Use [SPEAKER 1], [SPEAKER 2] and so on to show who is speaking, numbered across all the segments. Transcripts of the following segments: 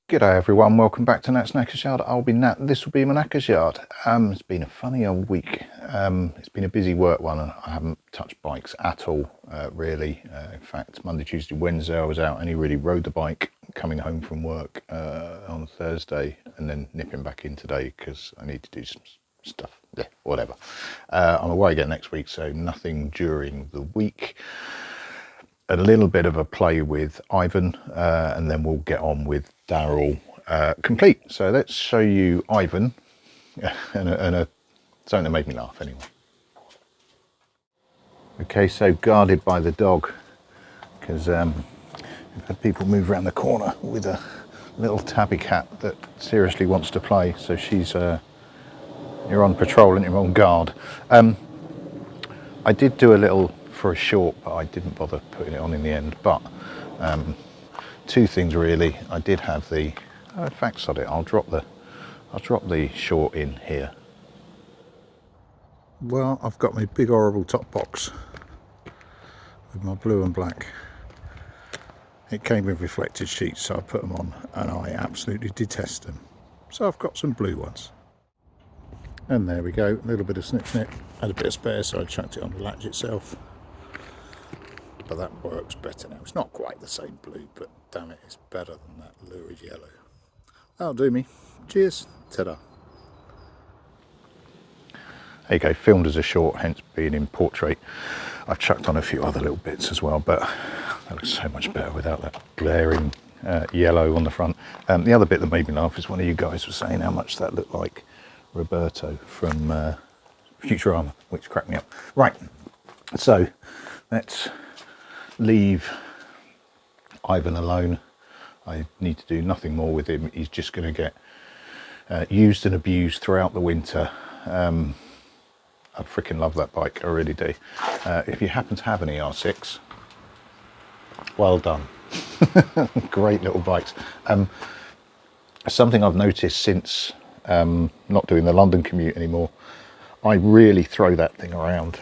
[SPEAKER 1] G'day everyone, welcome back to Nat's Knackers Yard. I'll be Nat, this will be my Knackers Yard. It's been a funny old week. It's been a busy work one and I haven't touched bikes at all, really. In fact, Monday, Tuesday, Wednesday I was out and he really rode the bike coming home from work on Thursday and then nipping back in today because I need to do some stuff, yeah, whatever. I'm away again next week, so nothing during the week. A little bit of a play with Ivan and then we'll get on with Daryl complete. So let's show you Ivan and something that made me laugh anyway. Okay, so guarded by the dog because we've had people move around the corner with a little tabby cat that seriously wants to play. So she's you're on patrol and you're on guard. I did do a little for a short, but I didn't bother putting it on in the end. But two things really. I did have the, in fact, sod it, I'll drop the short in here. Well, I've got my big horrible top box with my blue and black. It came with reflected sheets, so I put them on and I absolutely detest them. So I've got some blue ones. And there we go, a little bit of snip snip. Had a bit of spare, so I chucked it on the latch itself. But that works better now. It's not quite the same blue, but damn it, it's better than that lurid yellow. That'll do me. Cheers. Ta-da. There you go, filmed as a short, hence being in portrait. I've chucked on a few other little bits as well, but that looks so much better without that glaring yellow on the front. The other bit that made me laugh is one of you guys was saying how much that looked like Roberto from Futurama, which cracked me up. Right, so let's leave Ivan alone. I need to do nothing more with him. He's just going to get used and abused throughout the winter. I freaking love that bike, I really do. If you happen to have an ER6, well done. Great little bikes. Something I've noticed since not doing the London commute anymore, I really throw that thing around.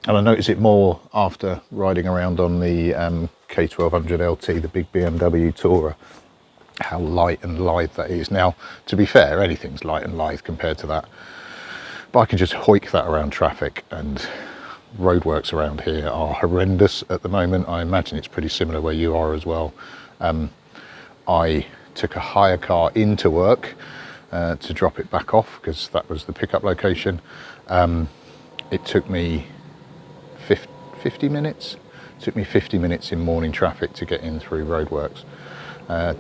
[SPEAKER 1] And I notice it more after riding around on the K1200 LT, the big BMW Tourer, how light and lithe that is. Now, to be fair, anything's light and lithe compared to that. But I can just hoik that around traffic, and roadworks around here are horrendous at the moment. I imagine it's pretty similar where you are as well. I took a hire car into work to drop it back off because that was the pickup location. It took me 50 minutes. It took me 50 minutes in morning traffic to get in through roadworks.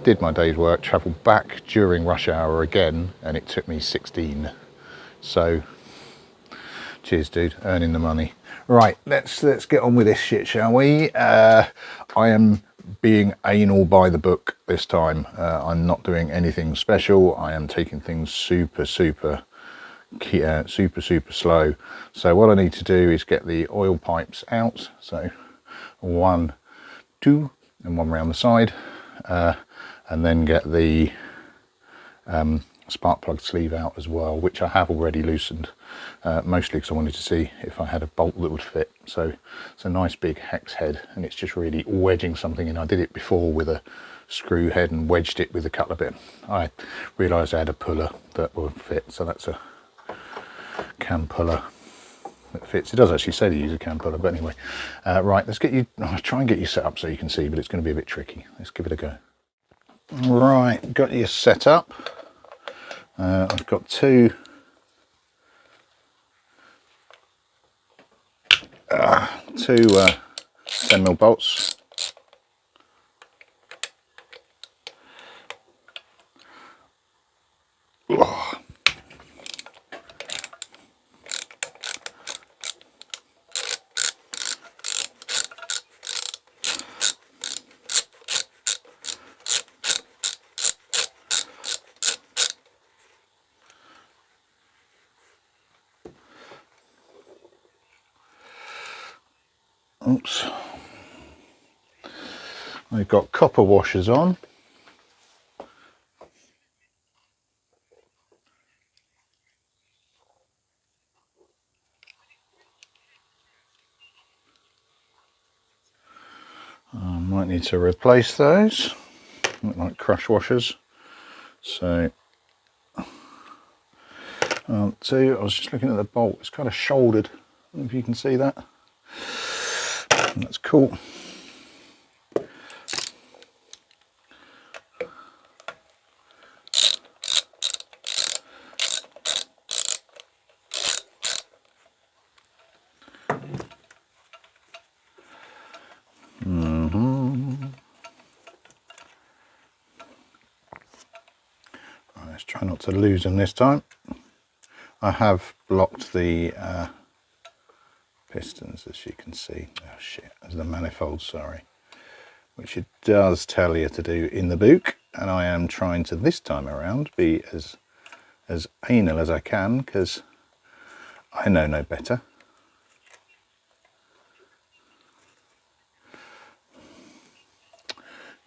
[SPEAKER 1] Did my day's work, travelled back during rush hour again, and it took me 16. So, cheers dude, earning the money. Right, let's get on with this shit, shall we? I am being anal by the book this time. I'm not doing anything special. I am taking things super slow. So what I need to do is get the oil pipes out. So 1, 2, and one round the side, and then get the spark plug sleeve out as well, which I have already loosened, mostly because I wanted to see if I had a bolt that would fit. So it's a nice big hex head and it's just really wedging something in. I did it before with a screw head and wedged it with a cutler bit. I realised I had a puller that would fit, so that's a cam puller that fits. It does actually say to use a cam puller, but anyway. Right, let's get you, I'll try and get you set up so you can see, but it's going to be a bit tricky. Let's give it a go. Right, got you set up. I've got two 10mm bolts. Oh. Oops. I've got copper washers on. I might need to replace those. Look like crush washers. So, two, I was just looking at the bolt, it's kind of shouldered. I don't know if you can see that. That's cool. Let's try not to lose them this time. I have blocked the pistons, as you can see. Oh shit, there's the manifold, sorry. Which it does tell you to do in the book, and I am trying to this time around be as anal as I can, because I know no better.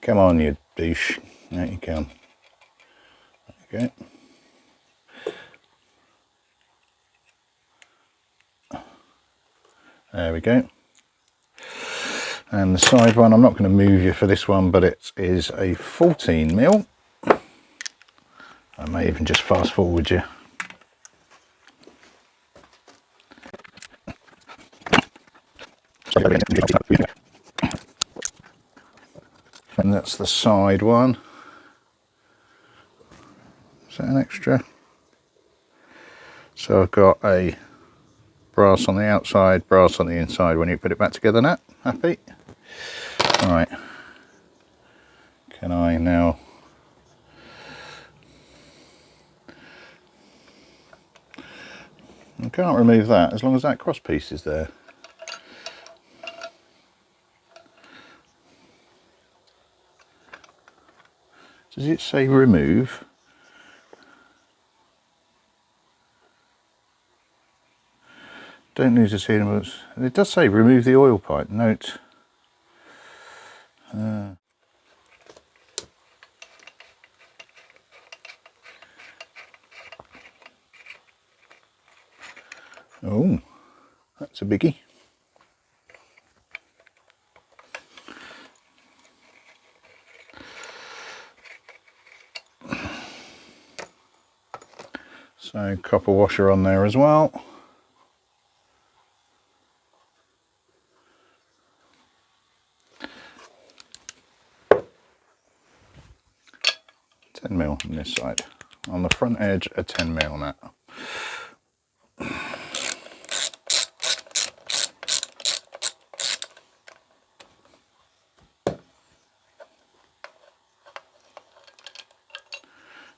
[SPEAKER 1] Come on, you douche. Out you come. Okay. There we go. And the side one, I'm not going to move you for this one, but it is a 14mm. I may even just fast forward you. And that's the side one. Is that an extra? So I've got a brass on the outside, brass on the inside when you put it back together now. Happy? Right. Can I now... I can't remove that as long as that cross piece is there. Does it say remove? Don't lose the sealant. It does say remove the oil pipe. Note. Oh, that's a biggie. So copper washer on there as well. $10mm on this side. On the front edge, a 10mm now.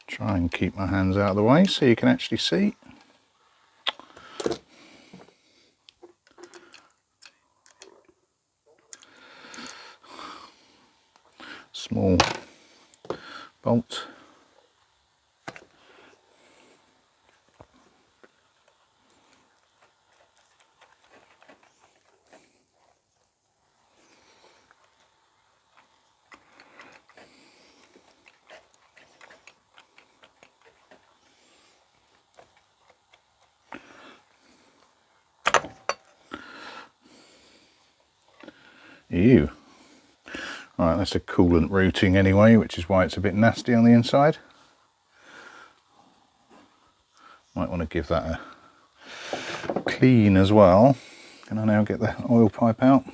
[SPEAKER 1] Try and keep my hands out of the way so you can actually see. Small bolt. Ew. Right, that's a coolant routing anyway, which is why it's a bit nasty on the inside. Might want to give that a clean as well. Can I now get the oil pipe out?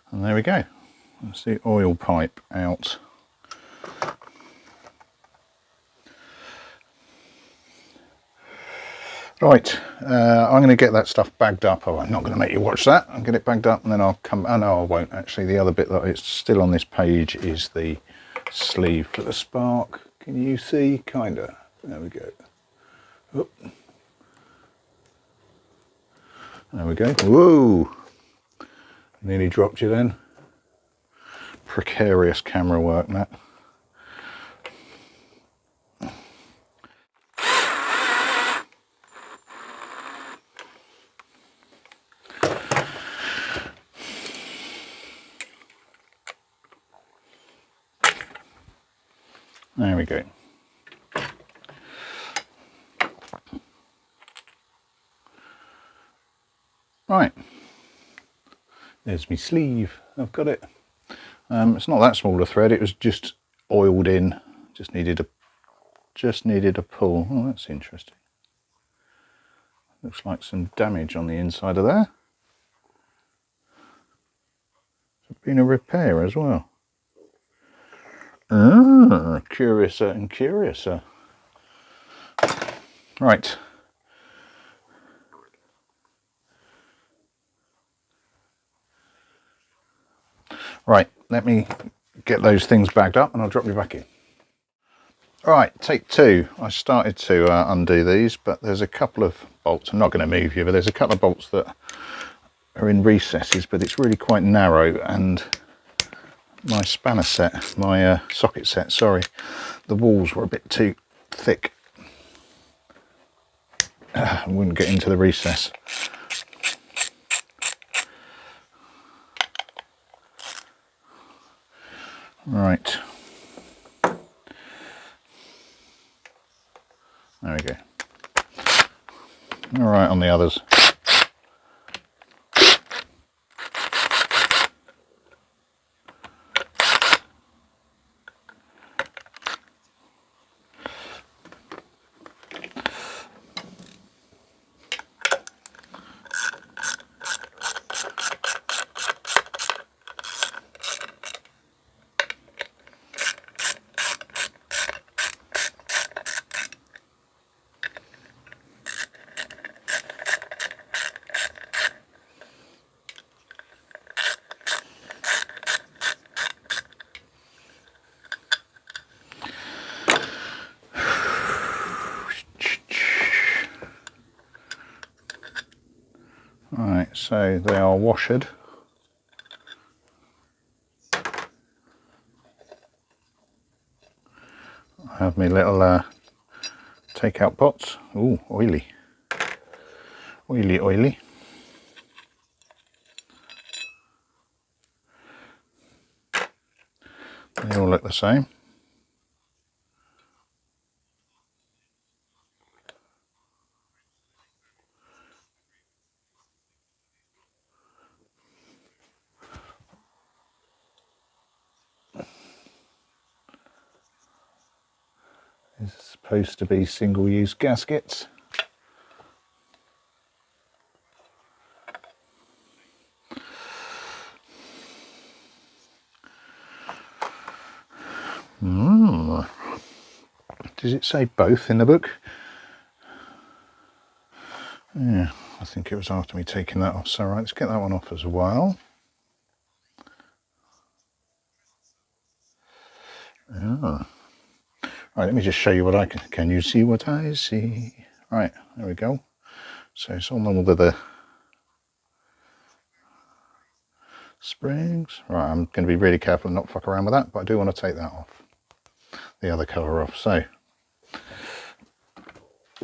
[SPEAKER 1] And there we go. That's the oil pipe out. Right, I'm going to get that stuff bagged up. Oh, I'm not going to make you watch that. I'll get it bagged up and then I'll come... Oh no, I won't actually. The other bit that is still on this page is the sleeve for the spark. Can you see? Kinda. There we go. Oop. There we go. Whoa! Nearly dropped you then. Precarious camera work, that. There we go. Right, there's my sleeve. I've got it. It's not that small a thread. It was just oiled in. Just needed a pull. Oh, that's interesting. Looks like some damage on the inside of there. It's been a repair as well. Curiouser and curiouser. Right. Right, let me get those things bagged up and I'll drop you back in. Right, take two. I started to undo these, but there's a couple of bolts. I'm not going to move you, but there's a couple of bolts that are in recesses, but it's really quite narrow, and my spanner set, my socket set, sorry, the walls were a bit too thick. I wouldn't get into the recess. Right. There we go. All right on the others. Right, so they are washered. I have my little take-out pots. Ooh, oily. Oily, oily. They all look the same. These are supposed to be single-use gaskets. Does it say both in the book? Yeah, I think it was after me taking that off. So right, let's get that one off as well. Yeah. Right, let me just show you what I can you see what I see? Right, there we go. So it's all normal with the springs. Right, I'm going to be really careful and not fuck around with that, but I do want to take that off. The other cover off, so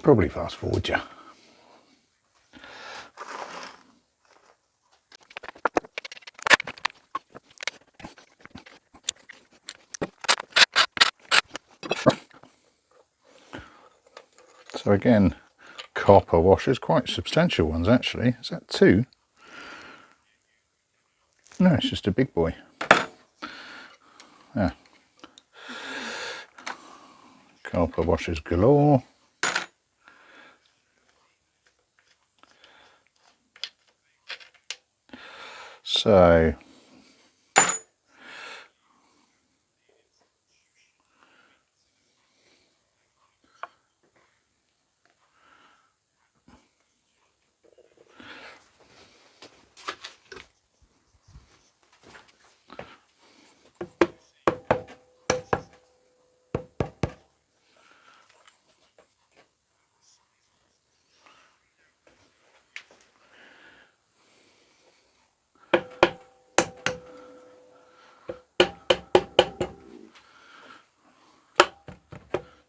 [SPEAKER 1] probably fast forward you. So again, copper washers, quite substantial ones actually. Is that two? No, it's just a big boy. Yeah. Copper washers galore. So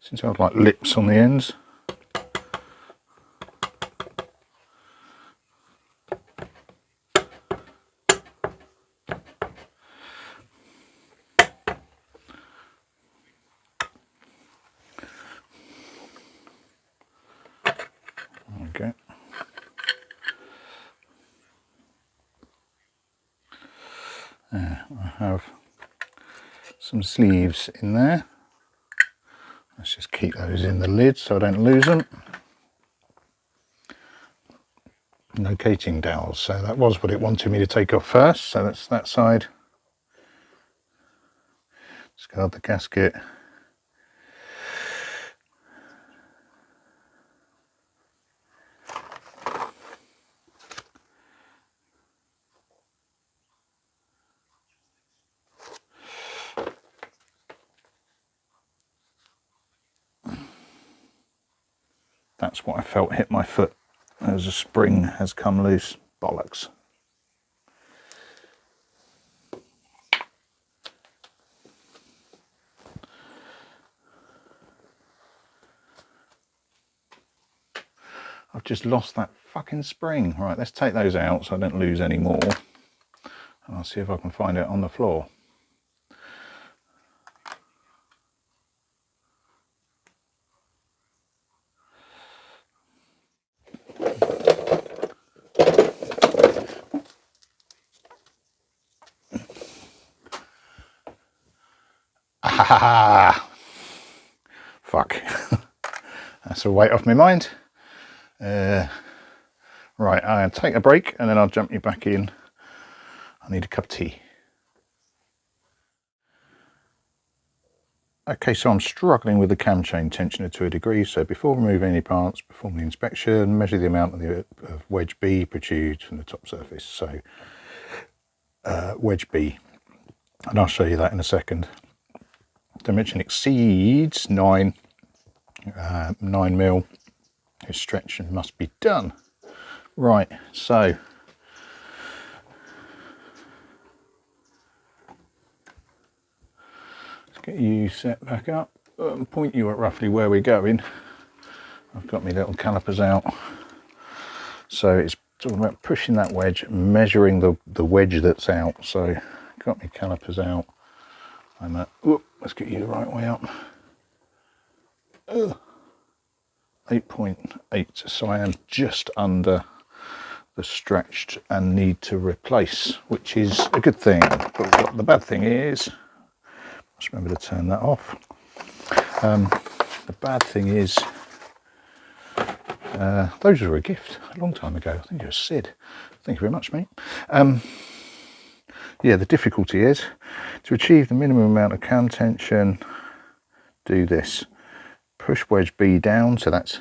[SPEAKER 1] Seems to have like lips on the ends. Okay. I have some sleeves in there. Let's just keep those in the lid so I don't lose them. No cating dowels, so that was what it wanted me to take off first, so that's that side. Discard the gasket. That's what I felt hit my foot. As a spring has come loose. Bollocks. I've just lost that fucking spring. Right, let's take those out so I don't lose any more. And I'll see if I can find it on the floor. Ah, fuck. That's a weight off my mind. Right, I'll take a break and then I'll jump you back in. I need a cup of tea. Okay, so I'm struggling with the cam chain tensioner to a degree, so before removing any parts, perform the inspection, measure the amount of wedge B protrudes from the top surface. So wedge B, and I'll show you that in a second. Dimension exceeds 9 mil. This stretch must be done. Right, so let's get you set back up and point you at roughly where we're going. I've got my little calipers out. So it's all about pushing that wedge, measuring the wedge that's out. So got my calipers out. I'm at, let's get you the right way up. 8.8, so I am just under the stretched and need to replace, which is a good thing. But what the bad thing is, just remember to turn that off. The bad thing is, those were a gift a long time ago. I think it was Sid. Thank you very much, mate. Yeah, the difficulty is to achieve the minimum amount of cam tension, do this. Push wedge B down, so that's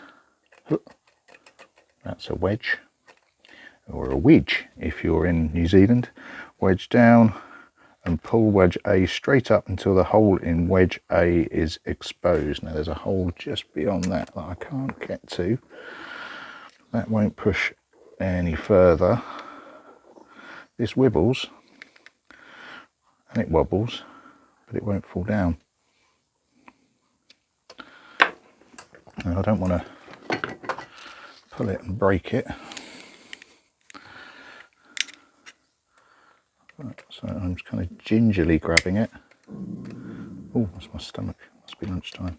[SPEAKER 1] a wedge, or a wedge if you're in New Zealand. Wedge down and pull wedge A straight up until the hole in wedge A is exposed. Now there's a hole just beyond that that I can't get to. That won't push any further. This wibbles and it wobbles, but it won't fall down. Now I don't want to pull it and break it. So I'm just kind of gingerly grabbing it. Oh, that's my stomach. Must be lunchtime.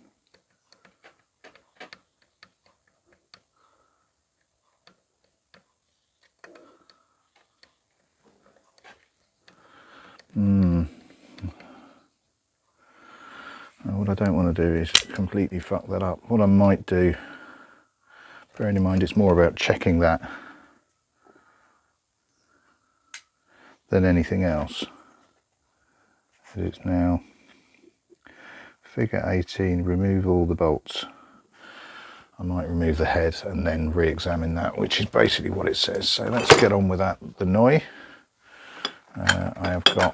[SPEAKER 1] What I don't want to do is completely fuck that up. What I might do, bearing in mind it's more about checking that than anything else. It's now figure 18, remove all the bolts. I might remove the head and then re-examine that, which is basically what it says. So let's get on with that. The Noi. I have got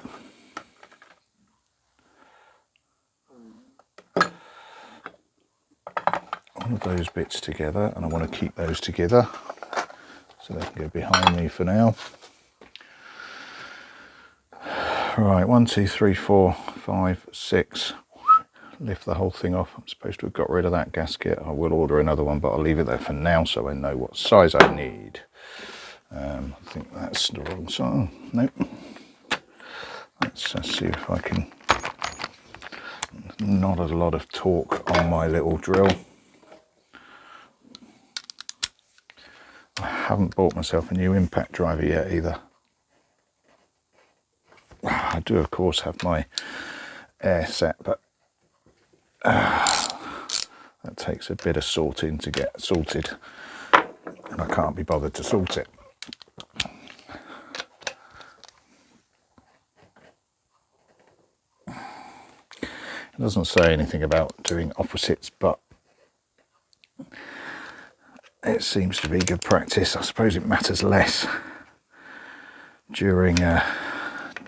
[SPEAKER 1] all of those bits together, and I want to keep those together so they can go behind me for now. Right, 1, 2, 3, 4, 5, 6. lift the whole thing off. I'm supposed to have got rid of that gasket. I will order another one, but I'll leave it there for now so I know what size I need. I think that's the wrong size. Nope. Let's see if I can. Not a lot of torque on my little drill. I haven't bought myself a new impact driver yet either. I do of course have my air set, but that takes a bit of sorting to get sorted, and I can't be bothered to sort it. It doesn't say anything about doing opposites, but it seems to be good practice. I suppose it matters less during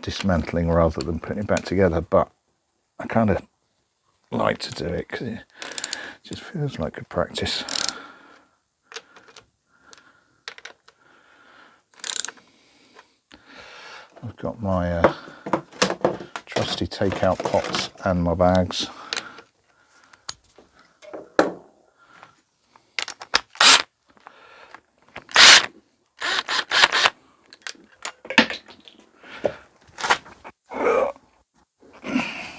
[SPEAKER 1] dismantling rather than putting it back together, but I kind of like to do it because it just feels like good practice. I've got my trusty takeout pots and my bags.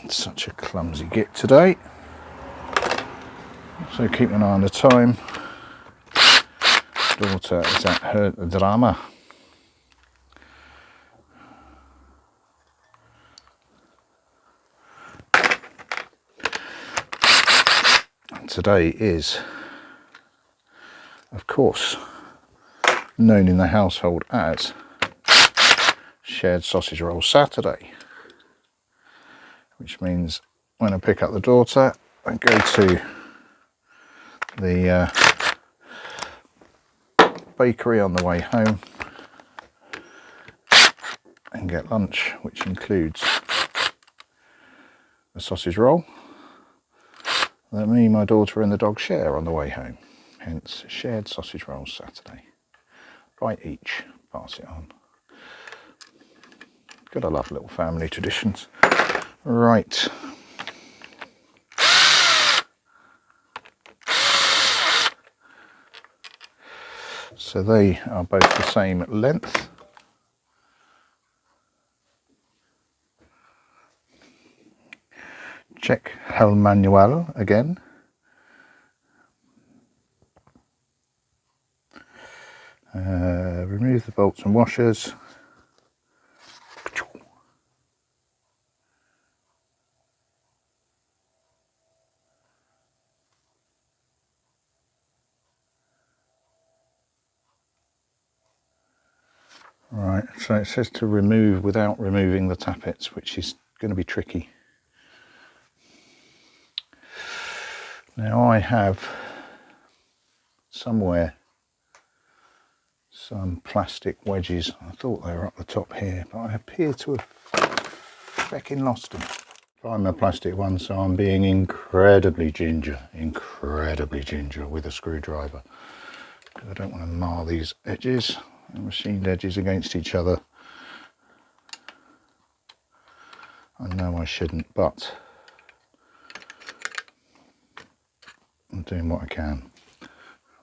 [SPEAKER 1] Such a clumsy git today. So keep an eye on the time. Daughter is at her drama. Today is, of course, known in the household as Shared Sausage Roll Saturday, which means when I pick up the daughter, I go to the bakery on the way home and get lunch, which includes a sausage roll that me, my daughter and the dog share on the way home. Hence, Shared Sausage Roll Saturday. Bite each, pass it on. Gotta love little family traditions. Right. So they are both the same length. Check Helm manual again. Remove the bolts and washers. Right, so it says to remove without removing the tappets, which is going to be tricky. Now I have somewhere some plastic wedges. I thought they were up the top here, but I appear to have feckin' lost them. Find my plastic one, so I'm being incredibly ginger with a screwdriver. I don't want to mar these edges, the machined edges against each other. I know I shouldn't, but I'm doing what I can.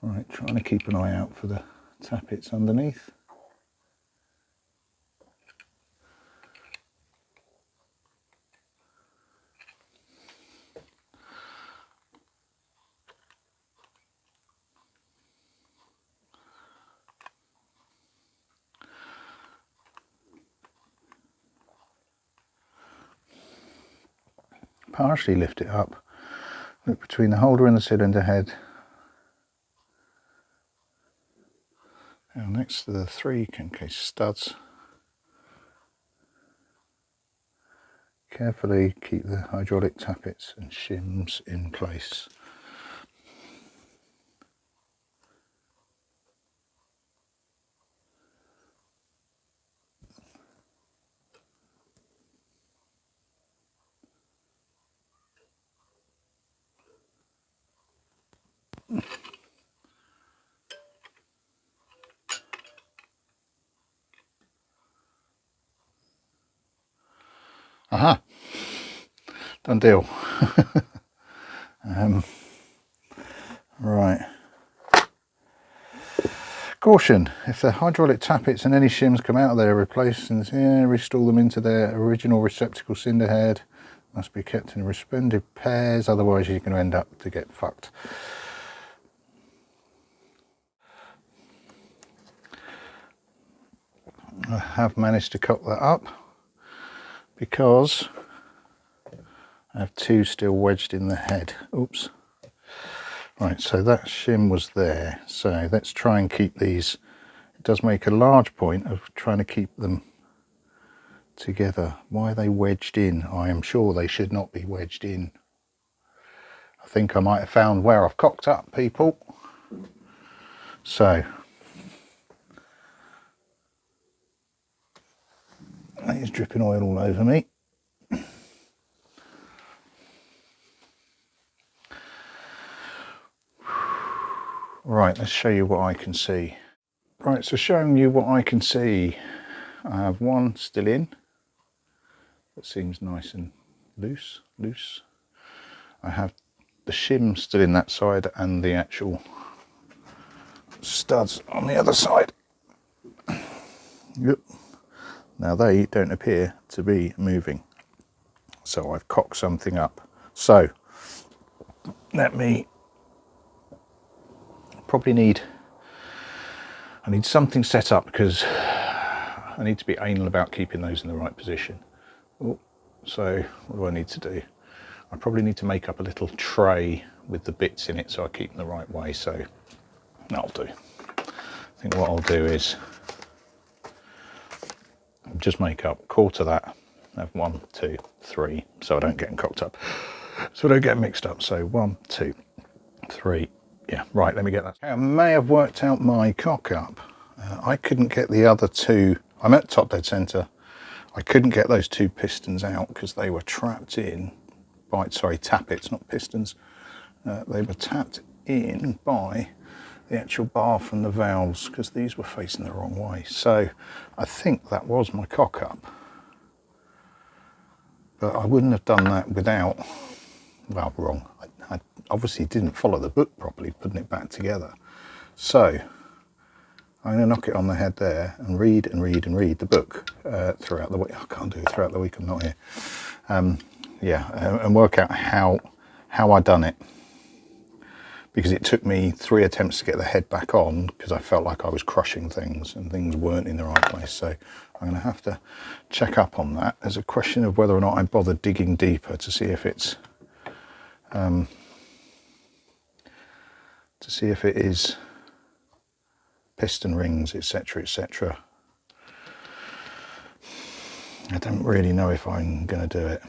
[SPEAKER 1] Right, trying to keep an eye out for the tappets underneath. Partially lift it up, look between the holder and the cylinder head. Now next to the 3 case studs, carefully keep the hydraulic tappets and shims in place. Aha, done deal. Right. Caution, if the hydraulic tappets and any shims come out of there, replace and restore them into their original receptacle cinder head. Must be kept in respective pairs, otherwise you're going to end up to get fucked. I have managed to cock that up because I have two still wedged in the head. Oops. Right, so that shim was there. So let's try and keep these. It does make a large point of trying to keep them together. Why are they wedged in? I am sure they should not be wedged in. I think I might have found where I've cocked up, people. So it's dripping oil all over me. Right, let's show you what I can see. Right, so showing you what I can see, I have one still in. That seems nice and loose. I have the shim still in that side and the actual studs on the other side. Yep. Now they don't appear to be moving. So I've cocked something up. So let me I need something set up because I need to be anal about keeping those in the right position. Oh, so what do I need to do? I probably need to make up a little tray with the bits in it so I keep them the right way. So that'll do. I think what I'll do is just make up quarter that. I have 1, 2, 3, so I don't get them cocked up. So I don't get mixed up. So 1, 2, 3. Yeah, right, let me get that. I may have worked out my cock up. I couldn't get the other two. I'm at top dead center. I couldn't get those two pistons out because they were trapped in by, sorry, tappets, not pistons. They were tapped in by the actual bar from the valves because these were facing the wrong way. So I think that was my cock up. But I wouldn't have done that without, well, wrong. I obviously didn't follow the book properly, putting it back together. So I'm going to knock it on the head there and read the book throughout the week. I can't do it throughout the week, I'm not here. And work out how I done it. Because it took me 3 attempts to get the head back on because I felt like I was crushing things and things weren't in the right place. So I'm going to have to check up on that. There's a question of whether or not I bother digging deeper to see if it's it is piston rings, etc., etc. I don't really know if I'm going to do it.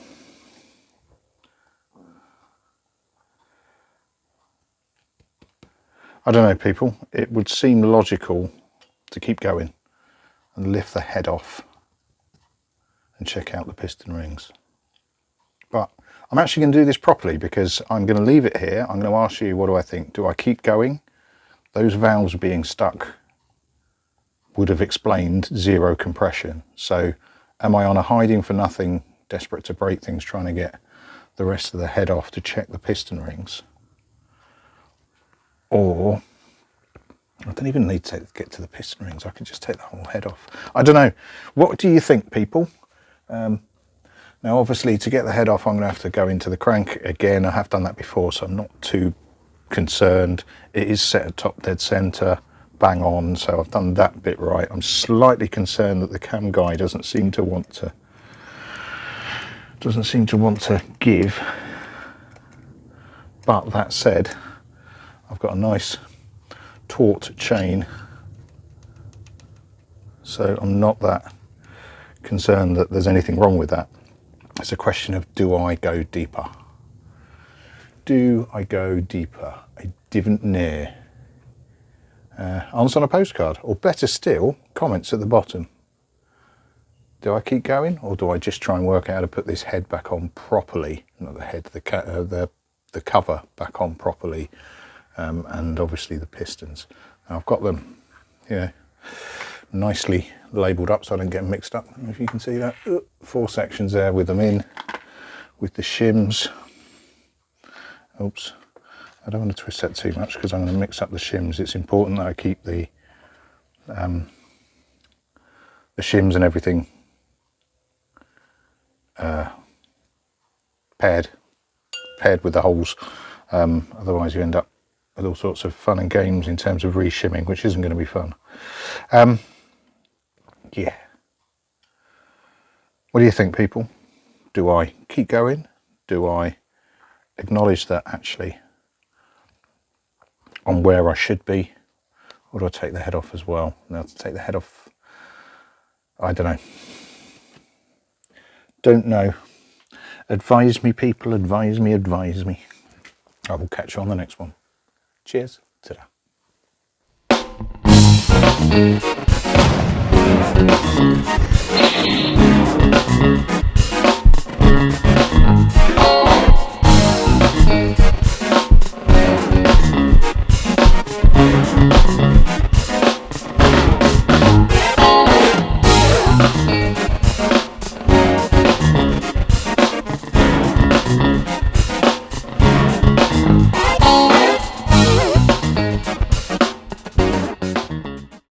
[SPEAKER 1] I don't know, people. It would seem logical to keep going and lift the head off and check out the piston rings. But I'm actually going to do this properly because I'm going to leave it here. I'm going to ask you, what do I think? Do I keep going? Those valves being stuck would have explained zero compression. So am I on a hiding for nothing, desperate to break things, trying to get the rest of the head off to check the piston rings? Or I don't even need to get to the piston rings. I can just take the whole head off. I don't know. What do you think, people? Now, obviously, to get the head off, I'm going to have to go into the crank again. I have done that before, so I'm not too concerned. It is set at top dead center, bang on, so I've done that bit right. I'm slightly concerned that the cam guy doesn't seem to want to give. But that said, I've got a nice taut chain, so I'm not that concerned that there's anything wrong with that. It's a question of, do I go deeper? Do I go deeper? I didn't know. Answer on a postcard, or better still, comments at the bottom. Do I keep going, or do I just try and work out how to put this head back on properly? Not the head, the cover back on properly, and obviously the pistons. Now I've got them, nicely labelled up so I don't get mixed up. I don't know if you can see that. 4 sections there with them in, with the shims, Oops, I don't want to twist that too much because I'm going to mix up the shims. It's important that I keep the shims and everything paired with the holes. Otherwise you end up with all sorts of fun and games in terms of re-shimming, which isn't going to be fun. Yeah. What do you think, people? Do I keep going? Do I acknowledge that actually I'm where I should be? Or do I take the head off as well? Now to take the head off, I don't know. Don't know. Advise me, people, advise me, advise me. I will catch you on the next one. Cheers. Ta-da.